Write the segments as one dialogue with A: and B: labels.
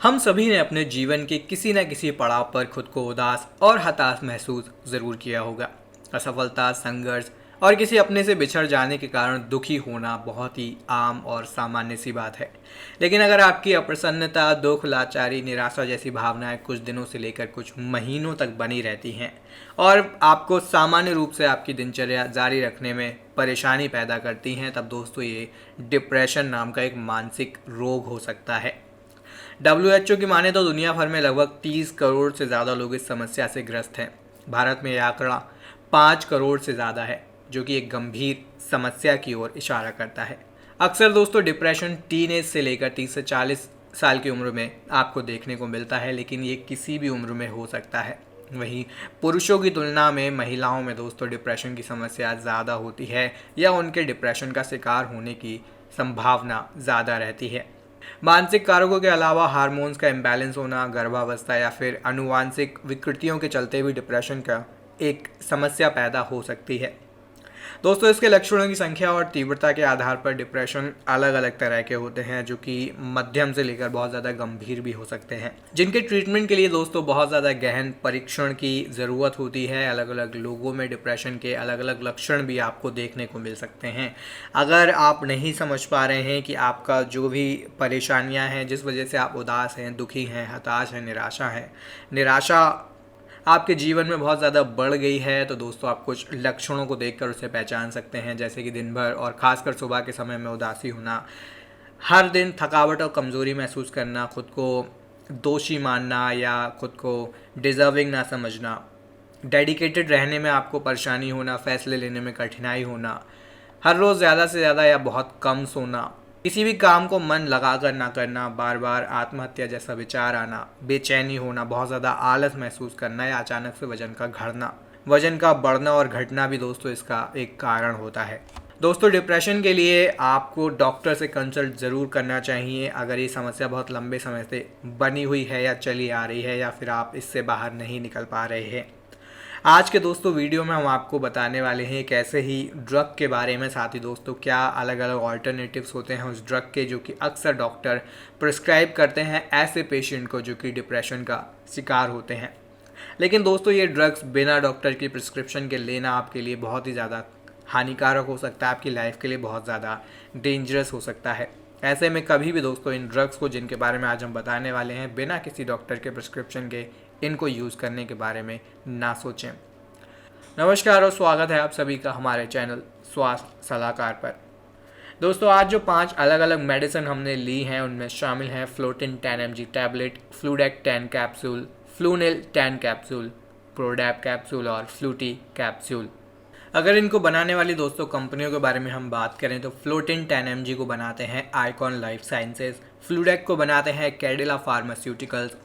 A: हम सभी ने अपने जीवन के किसी न किसी पड़ाव पर खुद को उदास और हताश महसूस ज़रूर किया होगा। असफलता, संघर्ष और किसी अपने से बिछड़ जाने के कारण दुखी होना बहुत ही आम और सामान्य सी बात है। लेकिन अगर आपकी अप्रसन्नता, दुख, लाचारी, निराशा जैसी भावनाएं कुछ दिनों से लेकर कुछ महीनों तक बनी रहती हैं और आपको सामान्य रूप से आपकी दिनचर्या जारी रखने में परेशानी पैदा करती हैं, तब दोस्तों ये डिप्रेशन नाम का एक मानसिक रोग हो सकता है। WHO की माने तो दुनिया भर में लगभग 30 करोड़ से ज़्यादा लोग इस समस्या से ग्रस्त हैं। भारत में यह आंकड़ा 5 करोड़ से ज़्यादा है, जो कि एक गंभीर समस्या की ओर इशारा करता है। अक्सर दोस्तों डिप्रेशन टीनेज से लेकर 30 से 40 साल की उम्र में आपको देखने को मिलता है, लेकिन ये किसी भी उम्र में हो सकता है। वहीं पुरुषों की तुलना में महिलाओं में दोस्तों डिप्रेशन की समस्या ज़्यादा होती है या उनके डिप्रेशन का शिकार होने की संभावना ज़्यादा रहती है। मानसिक कारकों के अलावा हार्मोन्स का इम्बैलेंस होना, गर्भावस्था या फिर आनुवांशिक विकृतियों के चलते भी डिप्रेशन का एक समस्या पैदा हो सकती है। दोस्तों इसके लक्षणों की संख्या और तीव्रता के आधार पर डिप्रेशन अलग अलग तरह के होते हैं, जो कि मध्यम से लेकर बहुत ज़्यादा गंभीर भी हो सकते हैं, जिनके ट्रीटमेंट के लिए दोस्तों बहुत ज़्यादा गहन परीक्षण की ज़रूरत होती है। अलग अलग लोगों में डिप्रेशन के अलग अलग लक्षण भी आपको देखने को मिल सकते हैं। अगर आप नहीं समझ पा रहे हैं कि आपका जो भी परेशानियां हैं, जिस वजह से आप उदास हैं, दुखी हैं, हताश हैं, निराशा आपके जीवन में बहुत ज़्यादा बढ़ गई है, तो दोस्तों आप कुछ लक्षणों को देखकर उसे पहचान सकते हैं, जैसे कि दिन भर और ख़ासकर सुबह के समय में उदासी होना, हर दिन थकावट और कमज़ोरी महसूस करना, खुद को दोषी मानना या खुद को डिज़र्विंग ना समझना, डेडिकेटेड रहने में आपको परेशानी होना, फैसले लेने में कठिनाई होना, हर रोज़ ज़्यादा से ज़्यादा या बहुत कम सोना, किसी भी काम को मन लगाकर ना करना, बार बार आत्महत्या जैसा विचार आना, बेचैनी होना, बहुत ज़्यादा आलस महसूस करना या अचानक से वजन का बढ़ना और घटना भी दोस्तों इसका एक कारण होता है। दोस्तों डिप्रेशन के लिए आपको डॉक्टर से कंसल्ट ज़रूर करना चाहिए अगर ये समस्या बहुत लंबे समय से बनी हुई है या चली आ रही है या फिर आप इससे बाहर नहीं निकल पा रहे हैं। आज के दोस्तों वीडियो में हम आपको बताने वाले हैं एक ऐसे ही ड्रग के बारे में, साथ ही दोस्तों क्या अलग अलग ऑल्टरनेटिव्स होते हैं उस ड्रग के, जो कि अक्सर डॉक्टर प्रिस्क्राइब करते हैं ऐसे पेशेंट को जो कि डिप्रेशन का शिकार होते हैं। लेकिन दोस्तों ये ड्रग्स बिना डॉक्टर की प्रिस्क्रिप्शन के लेना आपके लिए बहुत ही ज़्यादा हानिकारक हो सकता है, आपकी लाइफ के लिए बहुत ज़्यादा डेंजरस हो सकता है। ऐसे में कभी भी दोस्तों इन ड्रग्स को, जिनके बारे में आज हम बताने वाले हैं, बिना किसी डॉक्टर के प्रिस्क्रिप्शन के इनको यूज़ करने के बारे में ना सोचें। नमस्कार और स्वागत है आप सभी का हमारे चैनल स्वास्थ्य सलाहकार पर। दोस्तों आज जो 5 अलग अलग मेडिसिन हमने ली हैं उनमें शामिल हैं Flotin 10 mg tablet, Fludac 10 capsule, Flunil 10 capsule, Prodep capsule और फ्लूटी कैप्सूल। अगर इनको बनाने वाली दोस्तों कंपनियों के बारे में हम बात करें तो फ्लोटिन 10 mg को बनाते हैं आइकॉन लाइफ साइंसेज, फ्लूडेक को बनाते हैं कैडिला फार्मास्यूटिकल्स,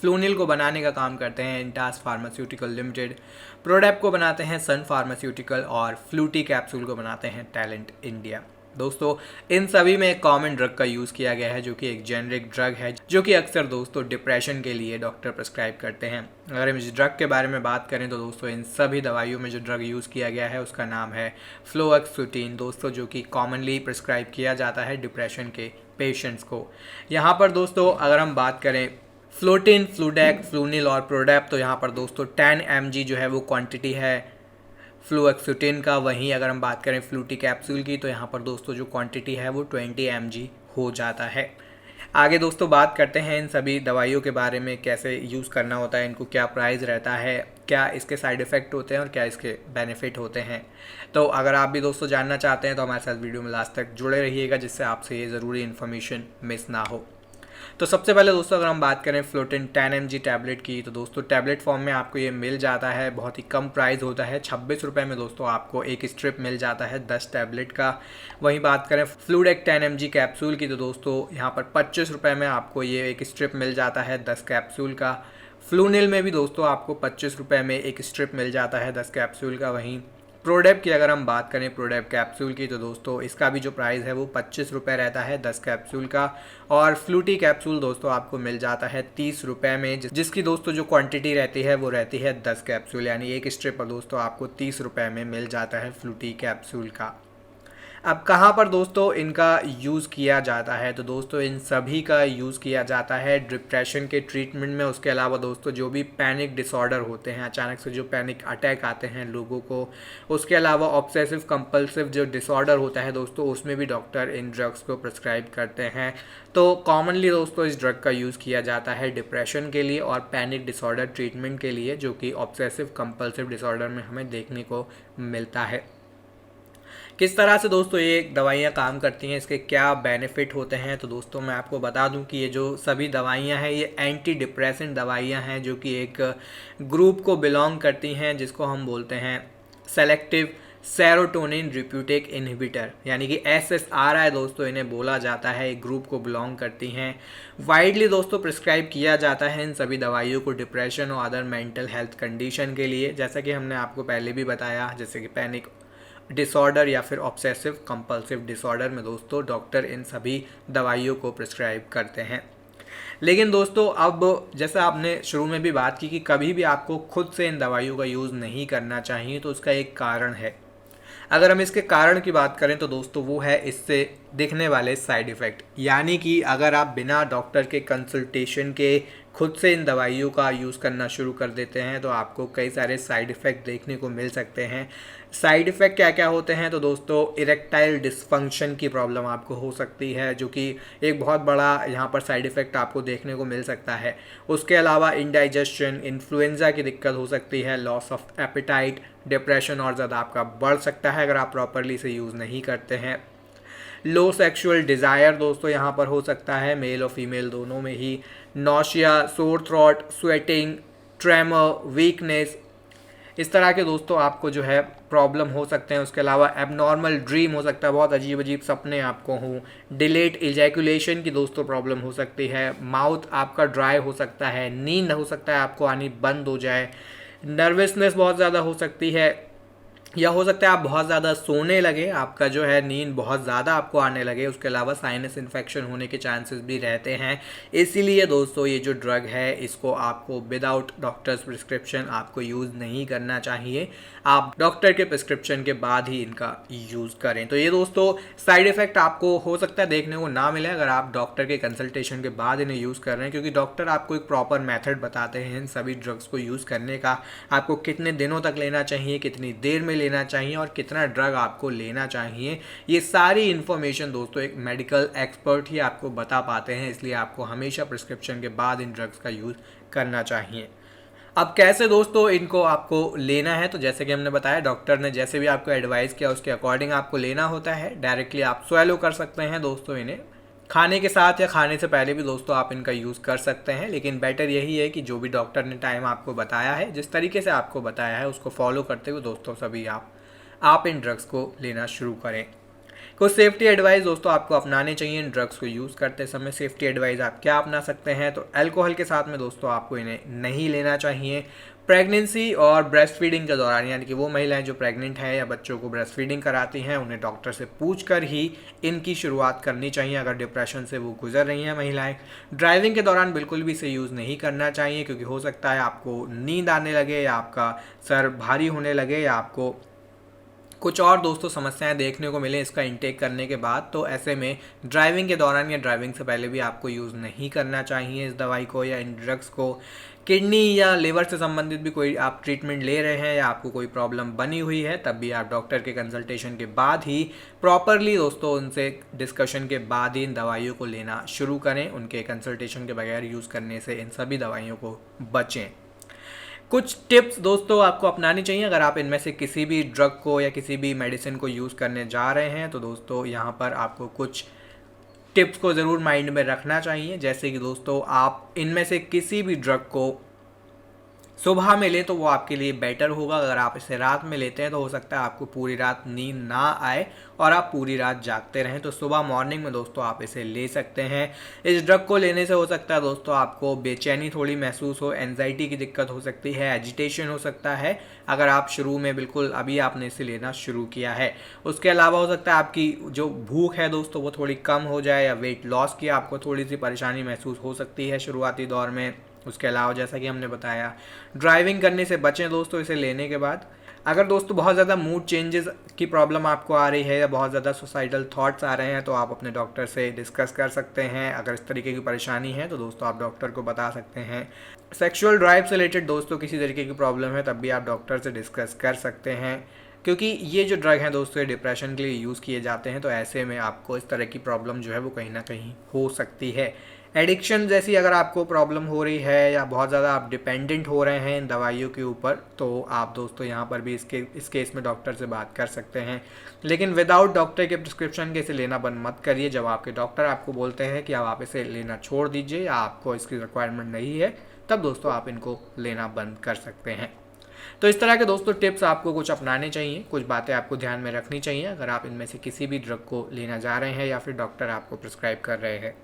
A: फ्लूनिल को बनाने का काम करते हैं इंटास फार्मास्यूटिकल लिमिटेड, प्रोडैप को बनाते हैं सन फार्मास्यूटिकल और फ्लूटी कैप्सूल को बनाते हैं टैलेंट इंडिया। दोस्तों इन सभी में एक कॉमन ड्रग का यूज़ किया गया है, जो कि एक जेनरिक ड्रग है, जो कि अक्सर दोस्तों डिप्रेशन के लिए डॉक्टर प्रिस्क्राइब करते हैं। अगर हम इस ड्रग के बारे में बात करें तो दोस्तों इन सभी दवाइयों में जो ड्रग यूज़ किया गया है उसका नाम है फ्लोएक्सुटीन दोस्तों, जो कि कॉमनली प्रिस्क्राइब किया जाता है डिप्रेशन के पेशेंट्स को। यहाँ पर दोस्तों अगर हम बात करें फ्लोटिन, फ्लूडेक, फ्लूनिल और प्रोडैप, तो यहाँ पर दोस्तों 10 mg जो है वो क्वांटिटी है फ्लोएक्सुटिन का। वहीं अगर हम बात करें फ्लूटी कैप्सूल की तो यहाँ पर दोस्तों जो क्वांटिटी है वो 20 mg हो जाता है। आगे दोस्तों बात करते हैं इन सभी दवाइयों के बारे में, कैसे यूज़ करना होता है, इनको क्या प्राइस रहता है, क्या इसके साइड इफ़ेक्ट होते हैं और क्या इसके बेनिफिट होते हैं। तो अगर आप भी दोस्तों जानना चाहते हैं तो हमारे साथ वीडियो में लास्ट तक जुड़े रहिएगा, जिससे आपसे ये ज़रूरी इन्फॉर्मेशन मिस ना हो। तो सबसे पहले दोस्तों अगर हम बात करें फ्लोटिन 10 mg टैबलेट की, तो दोस्तों टैबलेट फॉर्म में आपको ये मिल जाता है, बहुत ही कम प्राइस होता है, 26 रुपये में दोस्तों आपको एक स्ट्रिप मिल जाता है 10 टैबलेट का। वहीं बात करें फ्लूडेक 10 mg कैप्सूल की तो दोस्तों यहाँ पर 25 रुपये में आपको ये एक स्ट्रिप मिल जाता है 10 कैप्सूल का। फ्लूनिल में भी दोस्तों आपको 25 रुपये में एक स्ट्रिप मिल जाता है 10 कैप्सूल का। वहीं प्रोडैप की अगर हम बात करें प्रोडैप कैप्सूल की तो दोस्तों इसका भी जो प्राइस है वो 25 रुपये रहता है 10 कैप्सूल का। और फ्लूटी कैप्सूल दोस्तों आपको मिल जाता है 30 रुपये में, जिसकी दोस्तों जो क्वांटिटी रहती है वो रहती है 10 कैप्सूल, यानी एक स्ट्रिप पर दोस्तों आपको 30 रुपये में मिल जाता है फ्लूटी कैप्सूल का। अब कहाँ पर दोस्तों इनका यूज़ किया जाता है, तो दोस्तों इन सभी का यूज़ किया जाता है डिप्रेशन के ट्रीटमेंट में। उसके अलावा दोस्तों जो भी पैनिक डिसऑर्डर होते हैं, अचानक से जो पैनिक अटैक आते हैं लोगों को, उसके अलावा ऑब्सेसिव कंपल्सिव जो डिसऑर्डर होता है दोस्तों, उसमें भी डॉक्टर इन ड्रग्स को प्रिस्क्राइब करते हैं। तो कॉमनली दोस्तों इस ड्रग का यूज़ किया जाता है डिप्रेशन के लिए और पैनिक डिसऑर्डर ट्रीटमेंट के लिए, जो कि ऑब्सेसिव कंपल्सिव डिसऑर्डर में हमें देखने को मिलता है। किस तरह से दोस्तों ये दवाइयाँ काम करती हैं, इसके क्या बेनिफिट होते हैं, तो दोस्तों मैं आपको बता दूं कि ये जो सभी दवाइयाँ हैं ये एंटी डिप्रेसेंट दवाइयाँ हैं, जो कि एक ग्रुप को बिलोंग करती हैं जिसको हम बोलते हैं सेलेक्टिव सेरोटोनिन रिप्यूटेक इनहिबिटर, यानी कि SSRI दोस्तों इन्हें बोला जाता है। एक ग्रुप को बिलोंग करती हैं। वाइडली दोस्तों प्रिस्क्राइब किया जाता है इन सभी दवाइयों को डिप्रेशन और अदर मेंटल हेल्थ कंडीशन के लिए, जैसा कि हमने आपको पहले भी बताया, जैसे कि पैनिक डिसऑर्डर या फिर ऑब्सेसिव कंपल्सिव डिसऑर्डर में दोस्तों डॉक्टर इन सभी दवाइयों को प्रिस्क्राइब करते हैं। लेकिन दोस्तों अब जैसा आपने शुरू में भी बात की कि कभी भी आपको खुद से इन दवाइयों का यूज़ नहीं करना चाहिए, तो उसका एक कारण है। अगर हम इसके कारण की बात करें तो दोस्तों वो है इससे दिखने वाले साइड इफ़ेक्ट, यानी कि अगर आप बिना डॉक्टर के कंसल्टेशन के खुद से इन दवाइयों का यूज़ करना शुरू कर देते हैं तो आपको कई सारे साइड इफ़ेक्ट देखने को मिल सकते हैं। साइड इफ़ेक्ट क्या क्या होते हैं, तो दोस्तों इरेक्टाइल डिस्फंक्शन की प्रॉब्लम आपको हो सकती है, जो कि एक बहुत बड़ा यहाँ पर साइड इफ़ेक्ट आपको देखने को मिल सकता है। उसके अलावा इंडाइजेशन, इन्फ्लुएंजा की दिक्कत हो सकती है, लॉस ऑफ एपेटाइट, डिप्रेशन और ज़्यादा आपका बढ़ सकता है अगर आप प्रॉपरली से यूज़ नहीं करते हैं। लो सेक्सुअल डिज़ायर दोस्तों यहाँ पर हो सकता है, मेल और फीमेल दोनों में ही। Nausea, sore throat, sweating, tremor, weakness, इस तरह के दोस्तों आपको जो है प्रॉब्लम हो सकते हैं। उसके अलावा एबनॉर्मल ड्रीम हो सकता है, बहुत अजीब अजीब सपने आपको हों। डिलेट इजैकुलेशन की दोस्तों प्रॉब्लम हो सकती है। माउथ आपका ड्राई हो सकता है। नींद हो सकता है आपको आनी बंद हो जाए। नर्वसनेस बहुत ज़्यादा हो सकती है, या हो सकता है आप बहुत ज़्यादा सोने लगे, आपका जो है नींद बहुत ज़्यादा आपको आने लगे। उसके अलावा साइनस इन्फेक्शन होने के चांसेस भी रहते हैं। इसीलिए दोस्तों ये जो ड्रग है इसको आपको विदाउट डॉक्टर्स प्रिस्क्रिप्शन आपको यूज़ नहीं करना चाहिए। आप डॉक्टर के प्रिस्क्रिप्शन के बाद ही इनका यूज़ करें। तो ये दोस्तों साइड इफ़ेक्ट आपको हो सकता है देखने को ना मिले अगर आप डॉक्टर के कंसल्टेशन के बाद इन्हें यूज़ कर रहे हैं, क्योंकि डॉक्टर आपको एक प्रॉपर मेथड बताते हैं इन सभी ड्रग्स को यूज़ करने का। आपको कितने दिनों तक लेना चाहिए, कितनी देर में लेना चाहिए और कितना ड्रग आपको लेना चाहिए, ये सारी इन्फॉर्मेशन दोस्तों एक मेडिकल एक्सपर्ट ही आपको बता पाते हैं। इसलिए आपको हमेशा प्रिस्क्रिप्शन के बाद इन ड्रग्स का यूज़ करना चाहिए। अब कैसे दोस्तों इनको आपको लेना है, तो जैसे कि हमने बताया डॉक्टर ने जैसे भी आपको एडवाइस किया उसके अकॉर्डिंग आपको लेना होता है। डायरेक्टली आप स्वेलो कर सकते हैं दोस्तों इन्हें, खाने के साथ या खाने से पहले भी दोस्तों आप इनका यूज़ कर सकते हैं। लेकिन बेटर यही है कि जो भी डॉक्टर ने टाइम आपको बताया है, जिस तरीके से आपको बताया है, उसको फॉलो करते हुए दोस्तों सभी आप इन ड्रग्स को लेना शुरू करें। कुछ सेफ्टी एडवाइस दोस्तों आपको अपनाने चाहिए इन ड्रग्स को यूज़ करते समय। सेफ्टी एडवाइस आप क्या अपना सकते हैं, तो अल्कोहल के साथ में दोस्तों आपको इन्हें नहीं लेना चाहिए। प्रेगनेंसी और ब्रेस्ट फीडिंग के दौरान, यानी कि वो महिलाएं जो प्रेग्नेंट हैं या बच्चों को ब्रेस्ट फीडिंग कराती हैं, उन्हें डॉक्टर से पूछकर ही इनकी शुरुआत करनी चाहिए अगर डिप्रेशन से वो गुजर रही हैं महिलाएं। ड्राइविंग के दौरान बिल्कुल भी इसे यूज़ नहीं करना चाहिए, क्योंकि हो सकता है आपको नींद आने लगे या आपका सर भारी होने लगे या आपको कुछ और दोस्तों समस्याएं देखने को मिले इसका इंटेक करने के बाद। तो ऐसे में ड्राइविंग के दौरान या ड्राइविंग से पहले भी आपको यूज़ नहीं करना चाहिए इस दवाई को या इन ड्रग्स को। किडनी या लिवर से संबंधित भी कोई आप ट्रीटमेंट ले रहे हैं या आपको कोई प्रॉब्लम बनी हुई है, तब भी आप डॉक्टर के कंसल्टेशन के बाद ही प्रॉपरली दोस्तों उनसे डिस्कशन के बाद ही इन दवाइयों को लेना शुरू करें। उनके कंसल्टेशन के बगैर यूज़ करने से इन सभी दवाइयों को बचें। कुछ टिप्स दोस्तों आपको अपनानी चाहिए अगर आप इनमें से किसी भी ड्रग को या किसी भी मेडिसिन को यूज़ करने जा रहे हैं। तो दोस्तों यहाँ पर आपको कुछ टिप्स को ज़रूर माइंड में रखना चाहिए। जैसे कि दोस्तों आप इनमें से किसी भी ड्रग को सुबह में ले तो वो आपके लिए बेटर होगा। अगर आप इसे रात में लेते हैं तो हो सकता है आपको पूरी रात नींद ना आए और आप पूरी रात जागते रहें। तो सुबह मॉर्निंग में दोस्तों आप इसे ले सकते हैं। इस ड्रग को लेने से हो सकता है दोस्तों आपको बेचैनी थोड़ी महसूस हो, एंजाइटी की दिक्कत हो सकती है, एजिटेशन हो सकता है अगर आप शुरू में बिल्कुल अभी आपने इसे लेना शुरू किया है। उसके अलावा हो सकता है आपकी जो भूख है दोस्तों वो थोड़ी कम हो जाए या वेट लॉस की आपको थोड़ी सी परेशानी महसूस हो सकती है शुरुआती दौर में। उसके अलावा जैसा कि हमने बताया ड्राइविंग करने से बचें दोस्तों इसे लेने के बाद। अगर दोस्तों बहुत ज़्यादा मूड चेंजेस की प्रॉब्लम आपको आ रही है या बहुत ज़्यादा सुसाइडल थॉट्स आ रहे हैं तो आप अपने डॉक्टर से डिस्कस कर सकते हैं। अगर इस तरीके की परेशानी है तो दोस्तों आप डॉक्टर को बता सकते हैं। सेक्सुअल ड्राइव से रिलेटेड दोस्तों किसी तरीके की प्रॉब्लम है तब भी आप डॉक्टर से डिस्कस कर सकते हैं, क्योंकि ये जो ड्रग हैं दोस्तों ये डिप्रेशन के लिए यूज़ किए जाते हैं। तो ऐसे में आपको इस तरह की प्रॉब्लम जो है वो कहीं ना कहीं हो सकती है। एडिक्शन जैसी अगर आपको प्रॉब्लम हो रही है या बहुत ज़्यादा आप डिपेंडेंट हो रहे हैं इन दवाइयों के ऊपर, तो आप दोस्तों यहाँ पर भी इस केस में डॉक्टर से बात कर सकते हैं। लेकिन विदाउट डॉक्टर के प्रिस्क्रिप्शन के इसे लेना बंद मत करिए। जब आपके डॉक्टर आपको बोलते हैं कि अब आप इसे लेना छोड़ दीजिए या आपको इसकी रिक्वायरमेंट नहीं है, तब दोस्तों आप इनको लेना बंद कर सकते हैं। तो इस तरह के दोस्तों टिप्स आपको कुछ अपनाने चाहिए, कुछ बातें आपको ध्यान में रखनी चाहिए अगर आप इनमें से किसी भी ड्रग को लेना जा रहे हैं या फिर डॉक्टर आपको प्रिस्क्राइब कर रहे हैं।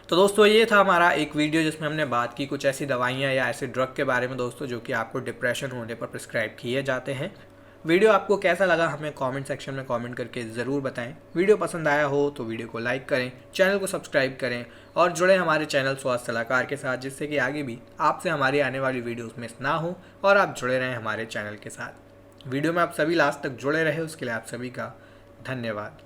A: तो दोस्तों ये था हमारा एक वीडियो जिसमें हमने बात की कुछ ऐसी दवाइयाँ या ऐसे ड्रग के बारे में दोस्तों जो कि आपको डिप्रेशन होने पर प्रिस्क्राइब किए जाते हैं। वीडियो आपको कैसा लगा हमें कमेंट सेक्शन में कमेंट करके ज़रूर बताएं। वीडियो पसंद आया हो तो वीडियो को लाइक करें, चैनल को सब्सक्राइब करें और जुड़े हमारे चैनल स्वास्थ्य सलाहकार के साथ, जिससे कि आगे भी आपसे हमारी आने वाली वीडियोस मिस ना हो और आप जुड़े रहें हमारे चैनल के साथ। वीडियो में आप सभी लास्ट तक जुड़े रहे उसके लिए आप सभी का धन्यवाद।